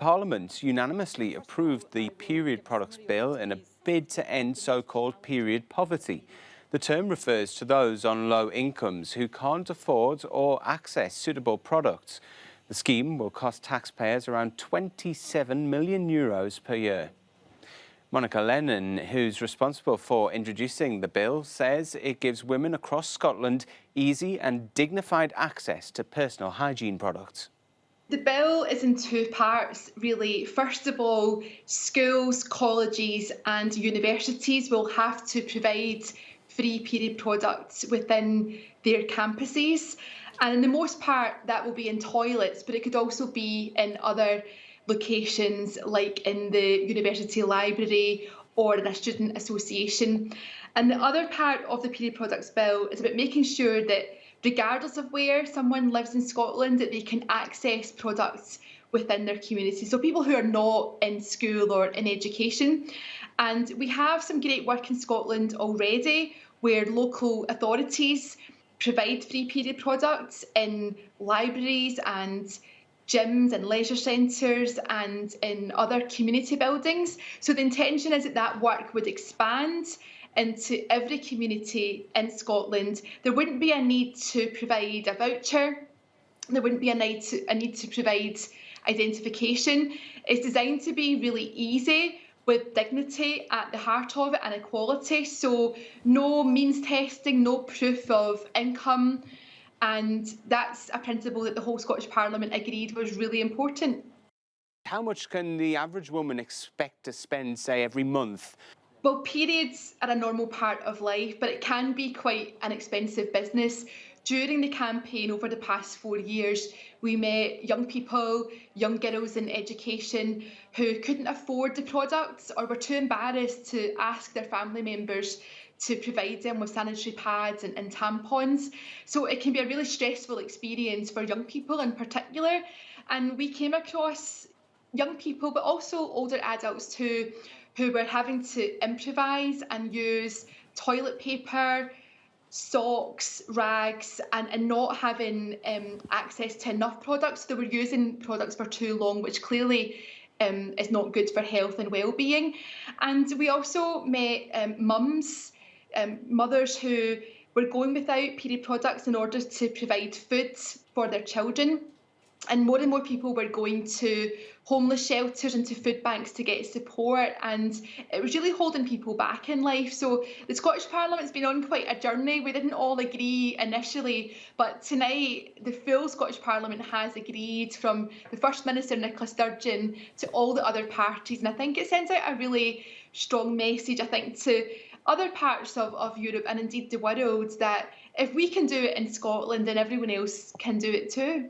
Parliament unanimously approved the period products bill in a bid to end so-called period poverty. The term refers to those on low incomes who can't afford or access suitable products. The scheme will cost taxpayers around €27 million per year. Monica Lennon, who's responsible for introducing the bill, says it gives women across Scotland easy and dignified access to personal hygiene products. The bill is in two parts, really. First of all, schools, colleges and universities will have to provide free period products within their campuses. And in the most part, that will be in toilets, but it could also be in other locations like in the university library or in a student association. And the other part of the period products bill is about making sure that regardless of where someone lives in Scotland, that they can access products within their community. So people who are not in school or in education. And we have some great work in Scotland already where local authorities provide free period products in libraries and gyms and leisure centres and in other community buildings. So the intention is that that work would expand into every community in Scotland. There wouldn't be a need to provide a voucher. There wouldn't be a need to provide identification. It's designed to be really easy with dignity at the heart of it and equality. So no means testing, no proof of income. And that's a principle that the whole Scottish Parliament agreed was really important. How much can the average woman expect to spend, say, every month? Well, periods are a normal part of life, but it can be quite an expensive business. During the campaign over the past 4 years, we met young people, young girls in education who couldn't afford the products or were too embarrassed to ask their family members to provide them with sanitary pads and tampons. So it can be a really stressful experience for young people in particular. And we came across young people, but also older adults too, who were having to improvise and use toilet paper, socks, rags, and not having access to enough products. They were using products for too long, which clearly is not good for health and well-being. And we also met mums, mothers who were going without period products in order to provide food for their children. And more people were going to homeless shelters and to food banks to get support, and it was really holding people back in life. So the Scottish Parliament's been on quite a journey. We didn't all agree initially, but tonight the full Scottish Parliament has agreed, from the First Minister Nicola Sturgeon to all the other parties, and I think it sends out a really strong message, I think, to other parts of Europe and indeed the world, that if we can do it in Scotland, then everyone else can do it too.